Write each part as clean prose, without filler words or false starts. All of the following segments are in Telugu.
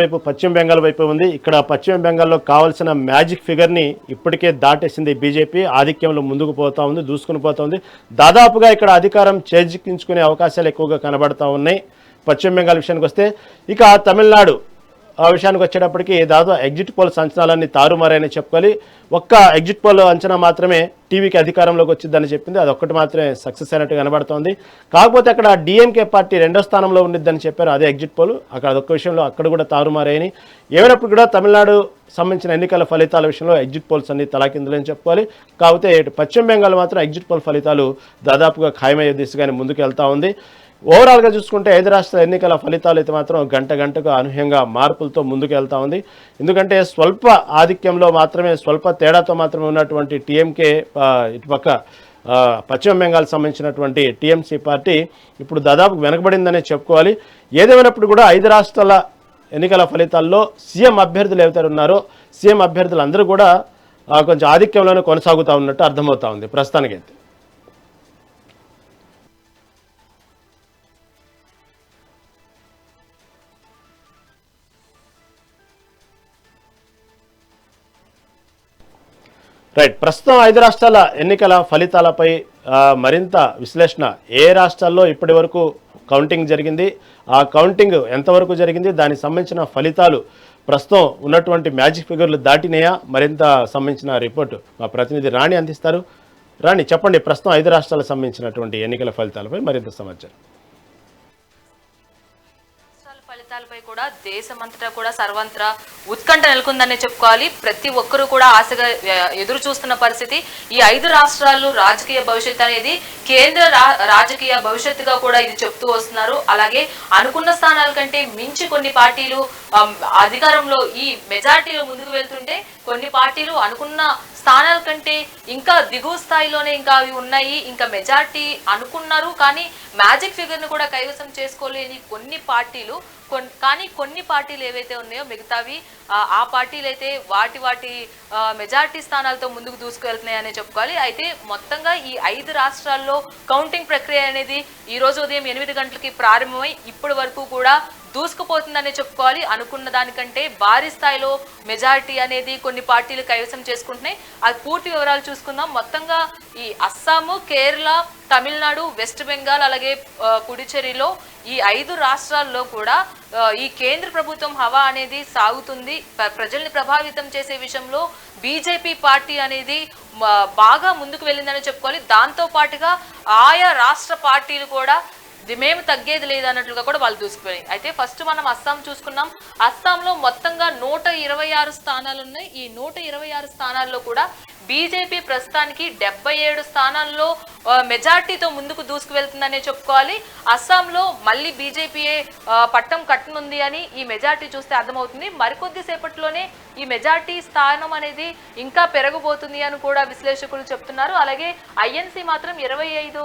వైపు పశ్చిమ బెంగాల్ వైపు ఉంది. ఇక్కడ పశ్చిమ బెంగాల్లో కావాల్సిన మ్యాజిక్ ఫిగర్ని ఇప్పటికే దాటేసింది బీజేపీ. ఆధిక్యంలో ముందుకు పోతా ఉంది, దూసుకుని పోతా ఉంది. దాదాపుగా ఇక్కడ అధికారం చేజిక్కించుకునే అవకాశాలు ఎక్కువగా కనబడతా ఉన్నాయి. పశ్చిమ బెంగాల్ విషయానికి వస్తే ఇక తమిళనాడు ఆ విషయానికి వచ్చేటప్పటికి దాదాపు ఎగ్జిట్ పోల్స్ అంచనాలన్నీ తారుమారని చెప్పుకోవాలి. ఒక్క ఎగ్జిట్ పోల్ అంచనా మాత్రమే టీవీకి అధికారంలోకి వచ్చిందని చెప్పింది. అదొక్కటి మాత్రమే సక్సెస్ అయినట్టు కనబడుతోంది. కాకపోతే అక్కడ డిఎంకే పార్టీ 2వ స్థానంలో ఉండిద్దని చెప్పారు. అదే ఎగ్జిట్ పోల్. అక్కడ అదొక్క విషయంలో అక్కడ కూడా తారుమారని. ఏమైనప్పుడు కూడా తమిళనాడు సంబంధించిన ఎన్నికల ఫలితాల విషయంలో ఎగ్జిట్ పోల్స్ అన్ని తలాకిందులని చెప్పుకోవాలి. కాకపోతే పశ్చిమ బెంగాల్ మాత్రం ఎగ్జిట్ పోల్ ఫలితాలు దాదాపుగా ఖాయమయ్యే దిశగానే ముందుకు వెళ్తూ ఉంది. ఓవరాల్గా చూసుకుంటే 5 రాష్ట్రాల ఎన్నికల ఫలితాలు అయితే మాత్రం గంటకు అనూహ్యంగా మార్పులతో ముందుకు వెళ్తూ ఉంది. ఎందుకంటే స్వల్ప ఆధిక్యంలో మాత్రమే, స్వల్ప తేడాతో మాత్రమే ఉన్నటువంటి టీఎంకే ఇటుపక్క పశ్చిమ బెంగాల్ సంబంధించినటువంటి టీఎంసీ పార్టీ ఇప్పుడు దాదాపు వెనకబడిందనే చెప్పుకోవాలి. ఏదేమైనప్పుడు కూడా 5 రాష్ట్రాల ఎన్నికల ఫలితాల్లో సీఎం అభ్యర్థులు ఎవరైతే ఉన్నారో సీఎం అభ్యర్థులు అందరూ కూడా కొంచెం ఆధిక్యంలోనే కొనసాగుతూ ఉన్నట్టు అర్థమవుతా ఉంది ప్రస్తుతానికైతే. రైట్, ప్రస్తుతం 5 రాష్ట్రాల ఎన్నికల ఫలితాలపై మరింత విశ్లేషణ. ఏ రాష్ట్రాల్లో ఇప్పటి వరకు కౌంటింగ్ జరిగింది, ఆ కౌంటింగ్ ఎంతవరకు జరిగింది, దానికి సంబంధించిన ఫలితాలు ప్రస్తుతం ఉన్నటువంటి మ్యాజిక్ ఫిగర్లు దాటినాయా, మరింత సంబంధించిన రిపోర్టు మా ప్రతినిధి రాణి అందిస్తారు. రాణి, చెప్పండి, ప్రస్తుతం 5 రాష్ట్రాలకు సంబంధించినటువంటి ఎన్నికల ఫలితాలపై మరింత సమాచారం. ఫలితాలపై కూడా దేశమంతటా కూడా సర్వంత్రా ఉత్కంఠ నెలకొందనే చెప్పుకోవాలి. ప్రతి ఒక్కరూ కూడా ఆశగా ఎదురు చూస్తున్న పరిస్థితి. ఈ 5 రాష్ట్రాలు రాజకీయ భవిష్యత్తు అనేది కేంద్ర రాజకీయ భవిష్యత్తుగా కూడా ఇది చెప్తూ వస్తున్నారు. అలాగే అనుకున్న స్థానాల కంటే మించి కొన్ని పార్టీలు అధికారంలో ఈ మెజారిటీలో ముందుకు వెళ్తుంటే కొన్ని పార్టీలు అనుకున్న స్థానాల కంటే ఇంకా దిగువ స్థాయిలోనే ఇంకా అవి ఉన్నాయి. ఇంకా మెజారిటీ అనుకున్నారు కానీ మ్యాజిక్ ఫిగర్ ను కూడా కైవసం చేసుకోలేని కొన్ని పార్టీలు కానీ కొన్ని పార్టీలు ఏవైతే ఉన్నాయో మిగతావి ఆ పార్టీలు అయితే వాటి మెజారిటీ స్థానాలతో ముందుకు దూసుకువెళ్తున్నాయని చెప్పుకోవాలి. అయితే మొత్తంగా ఈ 5 రాష్ట్రాల్లో కౌంటింగ్ ప్రక్రియ అనేది ఈ రోజు ఉదయం 8 గంటలకి ప్రారంభమై ఇప్పటి వరకు కూడా దూసుకుపోతుందనే చెప్పుకోవాలి. అనుకున్న దానికంటే భారీ స్థాయిలో మెజారిటీ అనేది కొన్ని పార్టీలు కైవసం చేసుకుంటున్నాయి. అది పూర్తి వివరాలు చూసుకుందాం. మొత్తంగా ఈ అస్సాము, కేరళ, తమిళనాడు, వెస్ట్ బెంగాల్ అలాగే పుడుచేరిలో ఈ 5 రాష్ట్రాల్లో కూడా ఈ కేంద్ర ప్రభుత్వం హవా అనేది సాగుతుంది. ప్రజల్ని ప్రభావితం చేసే విషయంలో బీజేపీ పార్టీ అనేది బాగా ముందుకు వెళ్ళిందని చెప్పుకోవాలి. దాంతో పాటుగా ఆయా రాష్ట్ర పార్టీలు కూడా మేము తగ్గేది లేదన్నట్లుగా కూడా వాళ్ళు దూసుకుపోయాయి. అయితే ఫస్ట్ మనం అస్సాం చూసుకున్నాం. అస్సాంలో మొత్తంగా 126 స్థానాలు ఉన్నాయి. ఈ 126 స్థానాల్లో కూడా బీజేపీ ప్రస్తుతానికి 77 స్థానాల్లో మెజార్టీతో ముందుకు దూసుకు వెళ్తుందనే చెప్పుకోవాలి. అస్సాంలో మళ్ళీ బీజేపీయే పట్టం కట్టనుంది అని ఈ మెజార్టీ చూస్తే అర్థమవుతుంది. మరికొద్ది సేపట్లోనే ఈ మెజార్టీ స్థానం అనేది ఇంకా పెరగబోతుంది అని కూడా విశ్లేషకులు చెప్తున్నారు. అలాగే ఐఎన్సీ మాత్రం 25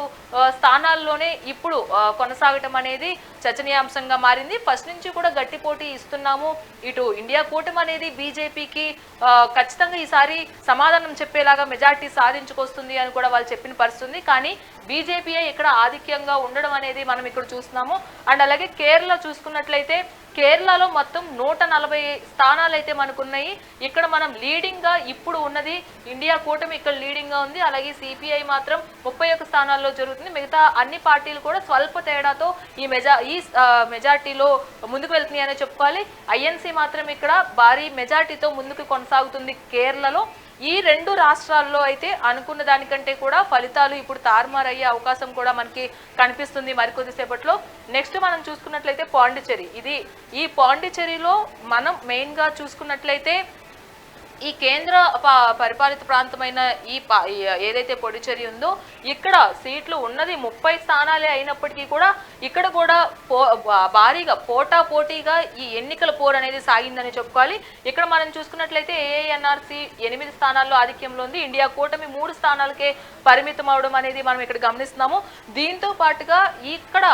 స్థానాల్లోనే ఇప్పుడు కొనసాగటం అనేది చర్చనీయాంశంగా మారింది. ఫస్ట్ నుంచి కూడా గట్టి పోటీ ఇస్తున్నాము. ఇటు ఇండియా కూటమి అనేది బీజేపీకి ఖచ్చితంగా ఈసారి సమాధానం చెప్పేలాగా మెజార్టీ సాధించుకొస్తుంది అని కూడా వాళ్ళు చెప్పిన పరిస్థితుంది. కానీ బీజేపీ ఇక్కడ ఆధిక్యంగా ఉండడం అనేది మనం ఇక్కడ చూస్తున్నాము. అండ్ అలాగే కేరళ చూసుకున్నట్లయితే కేరళలో మొత్తం 140 స్థానాలు అయితే మనకున్నాయి. ఇక్కడ మనం లీడింగ్ గా ఇప్పుడు ఉన్నది ఇండియా కూటమి ఇక్కడ లీడింగ్ గా ఉంది. అలాగే సిపిఐ మాత్రం 31 స్థానాల్లో జరుగుతుంది. మిగతా అన్ని పార్టీలు కూడా స్వల్ప తేడాతో ఈ మెజార్టీలో ముందుకు వెళ్తున్నాయి అనే చెప్పుకోవాలి. ఐఎన్సీ మాత్రం ఇక్కడ భారీ మెజార్టీతో ముందుకు కొనసాగుతుంది కేరళలో. ఈ 2 రాష్ట్రాల్లో అయితే అనుకున్న దానికంటే కూడా ఫలితాలు ఇప్పుడు తారుమారయ్యే అవకాశం కూడా మనకి కనిపిస్తుంది మరికొద్దిసేపట్లో. నెక్స్ట్ మనం చూసుకున్నట్లయితే పాండిచ్చేరి. ఈ పాండిచ్చేరిలో మనం మెయిన్గా చూసుకున్నట్లయితే ఈ కేంద్ర పరిపాలిత ప్రాంతమైన ఏదైతే పుడుచేరి ఉందో ఇక్కడ సీట్లు ఉన్నది 30 స్థానాలే అయినప్పటికీ కూడా ఇక్కడ కూడా భారీగా పోటాపోటీగా ఈ ఎన్నికల పోరు అనేది సాగిందని చెప్పుకోవాలి. ఇక్కడ మనం చూసుకున్నట్లయితే ఏఐఎన్ఆర్సీ 8 స్థానాల్లో ఆధిక్యంలో ఉంది. ఇండియా కూటమి 3 స్థానాలకే పరిమితం అవడం అనేది మనం ఇక్కడ గమనిస్తున్నాము. దీంతో పాటుగా ఇక్కడ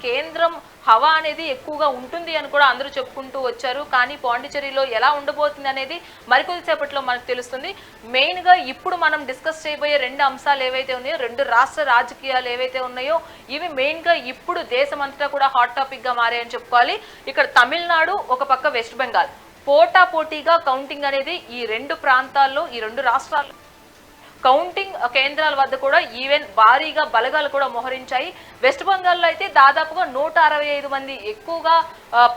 కేంద్రం హవా అనేది ఎక్కువగా ఉంటుంది అని కూడా అందరూ చెప్పుకుంటూ వచ్చారు. కానీ పాండిచ్చేరిలో ఎలా ఉండబోతుంది అనేది మరికొద్దిసేపట్లో మనకు తెలుస్తుంది. మెయిన్గా ఇప్పుడు మనం డిస్కస్ చేయబోయే 2 అంశాలు ఏవైతే ఉన్నాయో, 2 రాష్ట్ర రాజకీయాలు ఏవైతే ఉన్నాయో ఇవి మెయిన్గా ఇప్పుడు దేశమంతటా కూడా హాట్ టాపిక్గా మారాయని చెప్పుకోవాలి. ఇక్కడ తమిళనాడు, ఒక పక్క వెస్ట్ బెంగాల్ పోటాపోటీగా కౌంటింగ్ అనేది ఈ 2 ప్రాంతాల్లో, ఈ 2 రాష్ట్రాల్లో కౌంటింగ్ కేంద్రాల వద్ద కూడా ఈవెన్ భారీగా బలగాలు కూడా మోహరించాయి. వెస్ట్ బెంగాల్లో అయితే దాదాపుగా 165 మంది ఎక్కువగా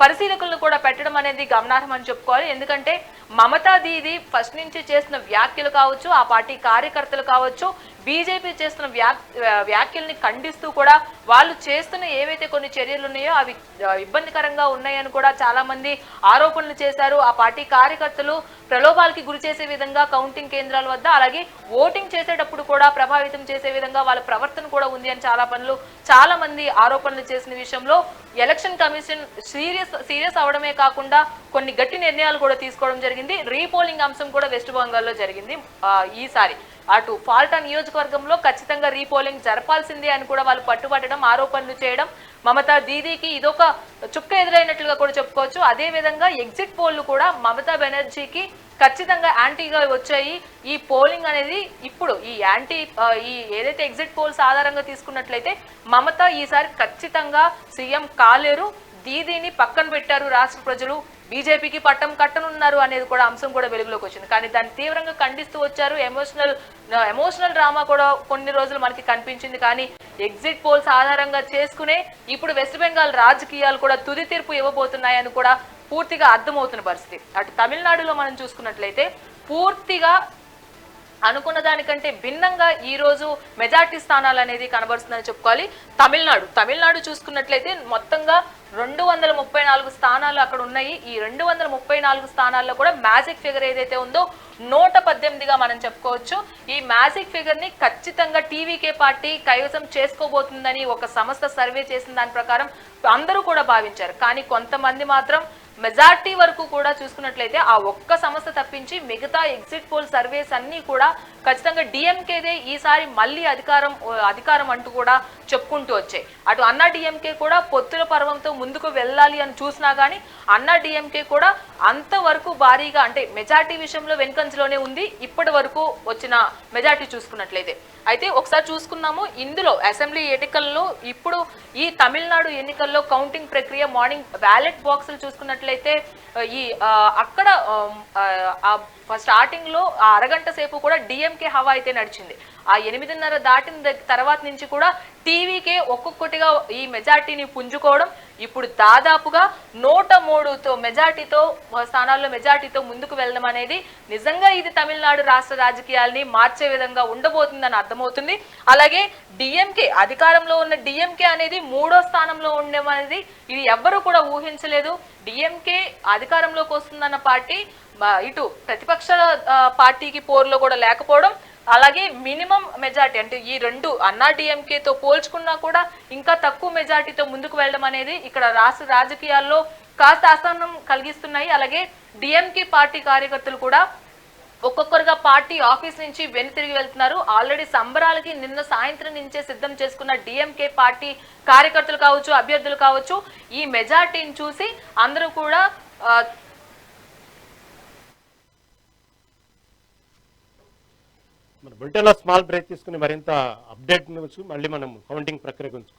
పరిశీలకులను కూడా పెట్టడం అనేది గమనార్హం అని చెప్పుకోవాలి. ఎందుకంటే మమతా దీది ఫస్ట్ నుంచి చేసిన వ్యాఖ్యలు కావచ్చు, ఆ పార్టీ కార్యకర్తలు కావచ్చు, బీజేపీ చేస్తున్న వ్యాఖ్యల్ని ఖండిస్తూ కూడా వాళ్ళు చేస్తున్న ఏవైతే కొన్ని చర్యలు ఉన్నాయో అవి ఇబ్బందికరంగా ఉన్నాయని కూడా చాలా మంది ఆరోపణలు చేశారు. ఆ పార్టీ కార్యకర్తలు ప్రలోభాలకి గురి చేసే విధంగా కౌంటింగ్ కేంద్రాల వద్ద, అలాగే ఓటింగ్ చేసేటప్పుడు కూడా ప్రభావితం చేసే విధంగా వాళ్ళ ప్రవర్తన కూడా ఉంది అని చాలా మంది ఆరోపణలు చేసిన విషయంలో ఎలక్షన్ కమిషన్ సీరియస్ అవడమే కాకుండా కొన్ని గట్టి నిర్ణయాలు కూడా తీసుకోవడం జరిగింది. రీపోలింగ్ అంశం కూడా వెస్ట్ బెంగాల్లో జరిగింది. ఈసారి అటు ఫాల్టా నియోజకవర్గంలో ఖచ్చితంగా రీపోలింగ్ జరపాల్సిందే అని కూడా వాళ్ళు పట్టుబట్టడం, ఆరోపణలు చేయడం మమతా దీదీకి ఇదొక చుక్క ఎదురైనట్లుగా కూడా చెప్పుకోవచ్చు. అదే విధంగా ఎగ్జిట్ పోల్లు కూడా మమతా బెనర్జీకి ఖచ్చితంగా యాంటీగా వచ్చాయి. ఈ పోలింగ్ అనేది ఇప్పుడు ఈ ఏదైతే ఎగ్జిట్ పోల్స్ ఆధారంగా తీసుకున్నట్లయితే మమతా ఈసారి ఖచ్చితంగా సీఎం కాలేరు, దీదీని పక్కన పెట్టారు రాష్ట్ర ప్రజలు, బీజేపీకి పట్టం కట్టనున్నారు అనేది కూడా అంశం కూడా వెలుగులోకి వచ్చింది. కానీ దాన్ని తీవ్రంగా ఖండిస్తూ వచ్చారు. ఎమోషనల్ డ్రామా కూడా కొన్ని రోజులు మనకి కనిపించింది. కానీ ఎగ్జిట్ పోల్స్ ఆధారంగా చేసుకునే ఇప్పుడు వెస్ట్ బెంగాల్ రాజకీయాలు కూడా తుది తీర్పు ఇవ్వబోతున్నాయని కూడా పూర్తిగా అర్థమవుతున్న పరిస్థితి. అటు తమిళనాడులో మనం చూసుకున్నట్లయితే పూర్తిగా అనుకున్న దానికంటే భిన్నంగా ఈ రోజు మెజార్టీ స్థానాలు అనేది కనబరుస్తుందని చెప్పుకోవాలి. తమిళనాడు చూసుకున్నట్లయితే మొత్తంగా 234 స్థానాలు అక్కడ ఉన్నాయి. ఈ 234 స్థానాల్లో కూడా మ్యాజిక్ ఫిగర్ ఏదైతే ఉందో 118గా మనం చెప్పుకోవచ్చు. ఈ మ్యాజిక్ ఫిగర్ ని ఖచ్చితంగా టీవీకే పార్టీ కైవసం చేసుకోబోతుందని ఒక సంస్థ సర్వే చేసిన దాని ప్రకారం అందరూ కూడా భావించారు. కానీ కొంతమంది మాత్రం మెజార్టీ వరకు కూడా చూసుకున్నట్లయితే ఆ ఒక్క సంస్థ తప్పించి మిగతా ఎగ్జిట్ పోల్ సర్వేస్ అన్ని కూడా ఖచ్చితంగా డిఎంకేదే ఈసారి మళ్ళీ అధికారం అంటూ కూడా చెప్పుకుంటూ వచ్చాయి. అటు అన్నా డిఎంకే కూడా పొత్తుల పర్వంతో ముందుకు వెళ్ళాలి అని చూసినా కానీ అన్నా డిఎంకే కూడా అంతవరకు భారీగా అంటే మెజార్టీ విషయంలో వెనుకంజలోనే ఉంది ఇప్పటి వరకు వచ్చిన మెజార్టీ చూసుకున్నట్లయితే. అయితే ఒకసారి చూసుకున్నాము, ఇందులో అసెంబ్లీ ఎన్నికల్లో ఇప్పుడు ఈ తమిళనాడు ఎన్నికల్లో కౌంటింగ్ ప్రక్రియ మార్నింగ్ బ్యాలెట్ బాక్సులు చూసుకున్నట్లయితే అక్కడ స్టార్టింగ్ లో ఆ అరగంట సేపు కూడా డిఎంకే హవా అయితే నడిచింది. ఆ 8:30 దాటిన తర్వాత నుంచి కూడా టీవీకే ఒక్కొక్కటిగా ఈ మెజార్టీని పుంజుకోవడం, ఇప్పుడు దాదాపుగా 103 స్థానాల్లో మెజార్టీతో ముందుకు వెళ్ళడం అనేది నిజంగా ఇది తమిళనాడు రాష్ట్ర రాజకీయాల్ని మార్చే విధంగా ఉండబోతుందని అర్థమవుతుంది. అలాగే డిఎంకే అధికారంలో ఉన్న డిఎంకే అనేది 3వ స్థానంలో ఉండడం అనేది ఇది ఎవ్వరూ కూడా ఊహించలేదు. డిఎంకే అధికారంలోకి వస్తుందన్న పార్టీ ఇటు ప్రతిపక్ష పార్టీకి పోరులో కూడా లేకపోవడం, అలాగే మినిమం మెజార్టీ అంటే ఈ 2 అన్నా డిఎంకేతో పోల్చుకున్నా కూడా ఇంకా తక్కువ మెజార్టీతో ముందుకు వెళ్ళడం అనేది ఇక్కడ రాష్ట్ర రాజకీయాల్లో కాస్త అసహనం కలిగిస్తున్నాయి. అలాగే డిఎంకే పార్టీ కార్యకర్తలు కూడా ఒక్కొక్కరుగా పార్టీ ఆఫీస్ నుంచి తిరిగి వెళ్తున్నారు. ఆల్రెడీ సంబరాలకి నిన్న సాయంత్రం నుంచే సిద్ధం చేసుకున్న డిఎంకే పార్టీ కార్యకర్తలు కావచ్చు, అభ్యర్థులు కావచ్చు, ఈ మెజార్టీని చూసి అందరూ కూడా మన బులెటిన్లో స్మాల్ బ్రేక్ తీసుకుని మరింత అప్డేట్ మళ్ళీ మనం కౌంటింగ్ ప్రక్రియ గురించి